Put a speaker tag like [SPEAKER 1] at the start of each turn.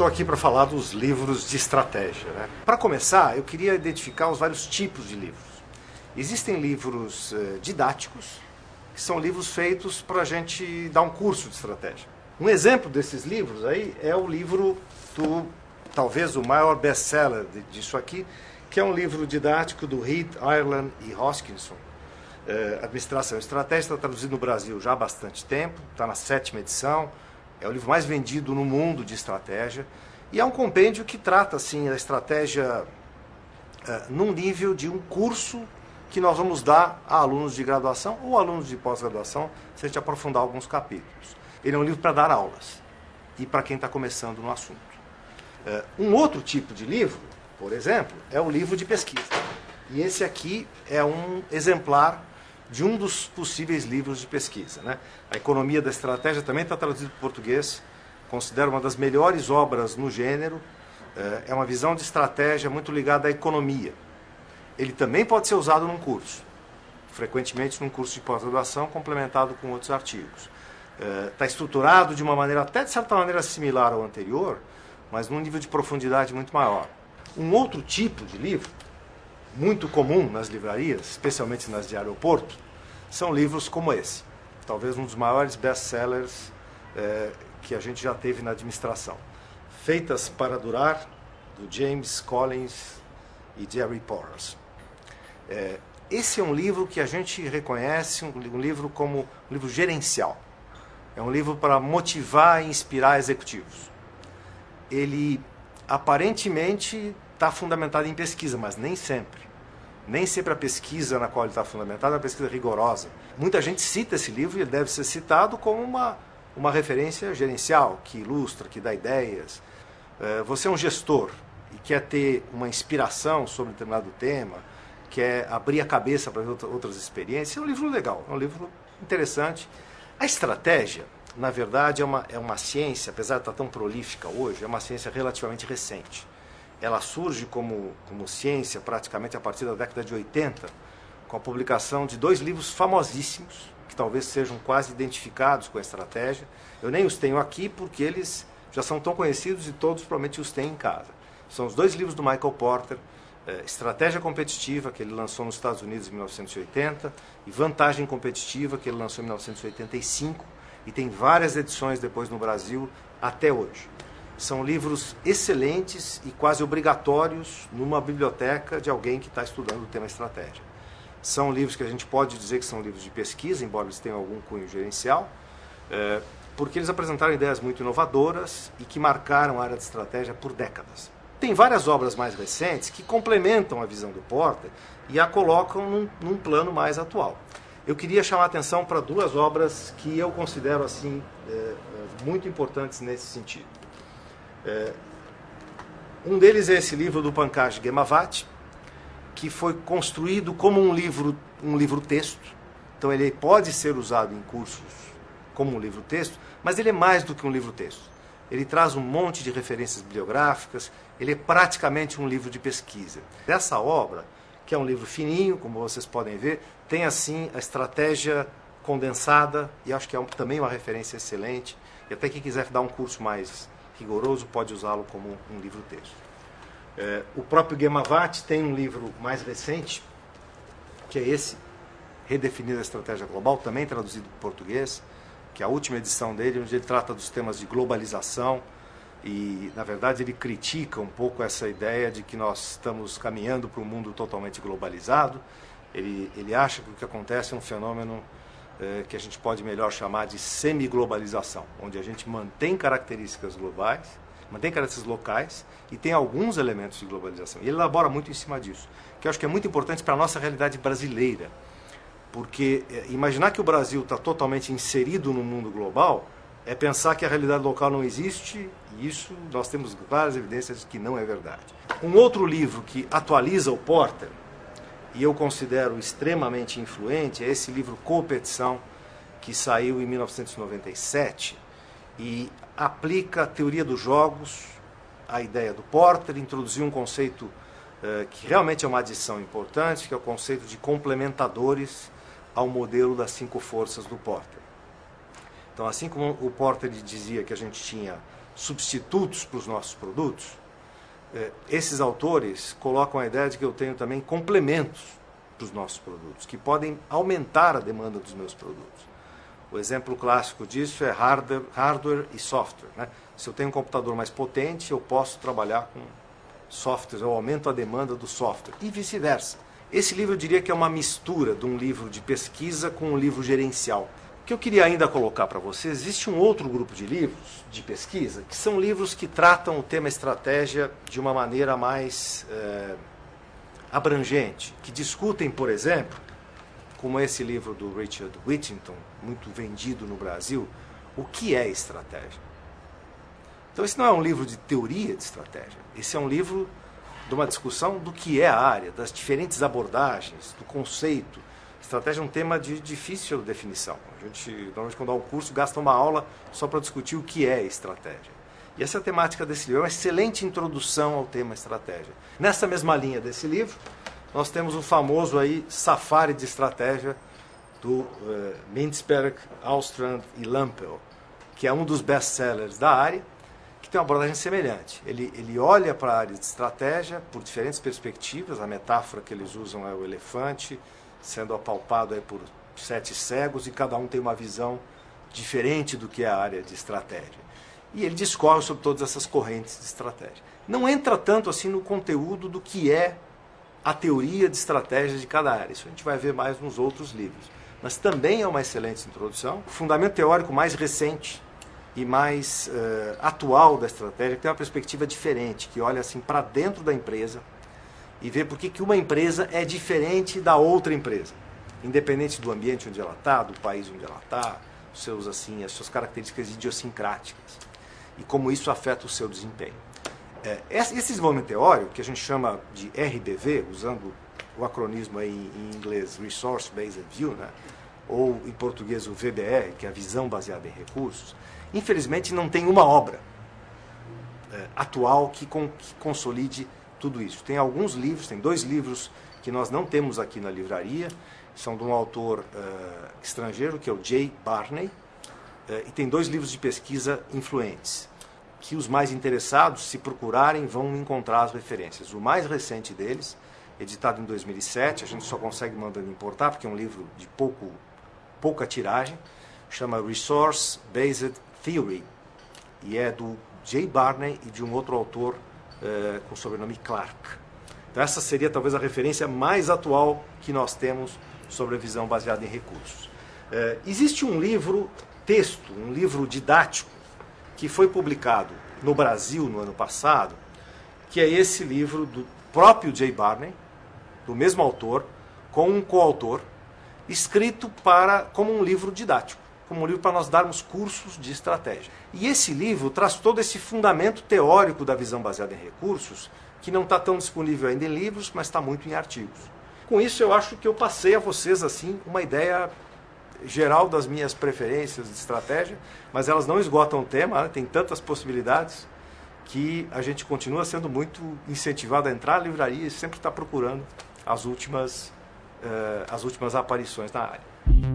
[SPEAKER 1] estou aqui para falar dos livros de estratégia, né? Para começar, eu queria identificar os vários tipos de livros. Existem livros didáticos, que são livros feitos para a gente dar um curso de estratégia. Um exemplo desses livros aí é o livro do, talvez o maior best-seller disso aqui, que é um livro didático do Heath, Ireland e Hoskinson. Administração e Estratégia, está traduzido no Brasil já há bastante tempo, está na 7ª edição, é o livro mais vendido no mundo de estratégia, e é um compêndio que trata assim, a estratégia num nível de um curso que nós vamos dar a alunos de graduação ou alunos de pós-graduação, se a gente aprofundar alguns capítulos. Ele é um livro para dar aulas e para quem está começando no assunto. Um outro tipo de livro, por exemplo, é o livro de pesquisa. E esse aqui é um exemplar de um dos possíveis livros de pesquisa, né? A Economia da Estratégia também está traduzido para o português, considero uma das melhores obras no gênero, é uma visão de estratégia muito ligada à economia. Ele também pode ser usado num curso, frequentemente num curso de pós-graduação, complementado com outros artigos. Está estruturado de uma maneira, até de certa maneira similar ao anterior, mas num nível de profundidade muito maior. Um outro tipo de livro, muito comum nas livrarias, especialmente nas de aeroporto, são livros como esse. Talvez um dos maiores best-sellers que a gente já teve na administração. Feitas para Durar, do James Collins e Jerry Porras. Esse é um livro que a gente reconhece, um livro como um livro gerencial. É um livro para motivar e inspirar executivos. Ele aparentemente está fundamentado em pesquisa, mas nem sempre. Nem sempre a pesquisa na qual ele está fundamentado é uma pesquisa rigorosa. Muita gente cita esse livro e ele deve ser citado como uma referência gerencial, que ilustra, que dá ideias. Você é um gestor e quer ter uma inspiração sobre um determinado tema, quer abrir a cabeça para outras experiências, é um livro legal, é um livro interessante. A estratégia, na verdade, é uma ciência, apesar de estar tão prolífica hoje, é uma ciência relativamente recente. Ela surge como ciência praticamente a partir da década de 80, com a publicação de 2 livros famosíssimos, que talvez sejam quase identificados com a estratégia. Eu nem os tenho aqui porque eles já são tão conhecidos e todos provavelmente os têm em casa. São os 2 livros do Michael Porter, Estratégia Competitiva, que ele lançou nos Estados Unidos em 1980, e Vantagem Competitiva, que ele lançou em 1985, e tem várias edições depois no Brasil até hoje. São livros excelentes e quase obrigatórios numa biblioteca de alguém que está estudando o tema estratégia. São livros que a gente pode dizer que são livros de pesquisa, embora eles tenham algum cunho gerencial, porque eles apresentaram ideias muito inovadoras e que marcaram a área de estratégia por décadas. Tem várias obras mais recentes que complementam a visão do Porter e a colocam num plano mais atual. Eu queria chamar a atenção para 2 obras que eu considero assim muito importantes nesse sentido. Um deles é esse livro do Pankaj Ghemawat, que foi construído como um livro-texto. Então ele pode ser usado em cursos como um livro-texto, mas ele é mais do que um livro-texto. Ele traz um monte de referências bibliográficas, ele é praticamente um livro de pesquisa. Dessa obra, que é um livro fininho, como vocês podem ver, tem assim a estratégia condensada, e acho que é também uma referência excelente, e até quem quiser dar um curso mais rigoroso pode usá-lo como um livro-texto. O próprio Ghemawat tem um livro mais recente, que é esse, Redefinir a Estratégia Global, também traduzido para o português, que é a última edição dele, onde ele trata dos temas de globalização e, na verdade, ele critica um pouco essa ideia de que nós estamos caminhando para um mundo totalmente globalizado. Ele acha que o que acontece é um fenômeno que a gente pode melhor chamar de semi-globalização, onde a gente mantém características globais, mantém características locais e tem alguns elementos de globalização. E ele elabora muito em cima disso, que eu acho que é muito importante para a nossa realidade brasileira, porque imaginar que o Brasil está totalmente inserido no mundo global é pensar que a realidade local não existe, e isso nós temos claras evidências de que não é verdade. Um outro livro que atualiza o Porter, e eu considero extremamente influente, é esse livro Competição, que saiu em 1997 e aplica a teoria dos jogos, a ideia do Porter, introduziu um conceito que realmente é uma adição importante, que é o conceito de complementadores ao modelo das 5 forças do Porter. Então, assim como o Porter dizia que a gente tinha substitutos para os nossos produtos, esses autores colocam a ideia de que eu tenho também complementos para os nossos produtos, que podem aumentar a demanda dos meus produtos. O exemplo clássico disso é hardware e software, né? Se eu tenho um computador mais potente, eu posso trabalhar com software, eu aumento a demanda do software, e vice-versa. Esse livro eu diria que é uma mistura de um livro de pesquisa com um livro gerencial. O que eu queria ainda colocar para vocês, existe um outro grupo de livros de pesquisa, que são livros que tratam o tema estratégia de uma maneira mais abrangente, que discutem, por exemplo, como esse livro do Richard Whittington, muito vendido no Brasil, o que é estratégia. Então esse não é um livro de teoria de estratégia, esse é um livro de uma discussão do que é a área, das diferentes abordagens, do conceito. Estratégia é um tema de difícil definição. A gente, normalmente, quando dá um curso, gasta uma aula só para discutir o que é estratégia. E essa é a temática desse livro, é uma excelente introdução ao tema estratégia. Nessa mesma linha desse livro, nós temos o famoso aí Safari de Estratégia, do Mintzberg, Alstrand e Lampel, que é um dos best-sellers da área, que tem uma abordagem semelhante. Ele olha para a área de estratégia por diferentes perspectivas, a metáfora que eles usam é o elefante, sendo apalpado aí por 7 cegos, e cada um tem uma visão diferente do que é a área de estratégia. E ele discorre sobre todas essas correntes de estratégia. Não entra tanto assim no conteúdo do que é a teoria de estratégia de cada área. Isso a gente vai ver mais nos outros livros. Mas também é uma excelente introdução. O fundamento teórico mais recente e mais atual da estratégia, que tem uma perspectiva diferente, que olha assim para dentro da empresa e vê por que uma empresa é diferente da outra empresa, independente do ambiente onde ela está, do país onde ela está, as suas características idiosincráticas e como isso afeta o seu desempenho. Esse desenvolvimento teórico, que a gente chama de RBV, usando o acronismo aí em inglês, Resource Based View, né? Ou em português o VBR, que é a visão baseada em recursos, infelizmente não tem uma obra atual que consolide tudo isso. Tem alguns livros, tem 2 livros que nós não temos aqui na livraria, são de um autor estrangeiro, que é o Jay Barney, e tem 2 livros de pesquisa influentes, que os mais interessados, se procurarem, vão encontrar as referências. O mais recente deles, editado em 2007, a gente só consegue mandando importar, porque é um livro de pouca tiragem, chama Resource Based Theory, e é do Jay Barney e de um outro autor com o sobrenome Clark. Então essa seria talvez a referência mais atual que nós temos sobre a visão baseada em recursos. Existe um livro texto, um livro didático, que foi publicado no Brasil no ano passado, que é esse livro do próprio Jay Barney, do mesmo autor, com um coautor, escrito como um livro didático, como um livro para nós darmos cursos de estratégia. E esse livro traz todo esse fundamento teórico da visão baseada em recursos, que não está tão disponível ainda em livros, mas está muito em artigos. Com isso, eu acho que eu passei a vocês assim uma ideia geral das minhas preferências de estratégia, mas elas não esgotam o tema, né? Tem tantas possibilidades que a gente continua sendo muito incentivado a entrar na livraria e sempre está procurando as últimas aparições na área.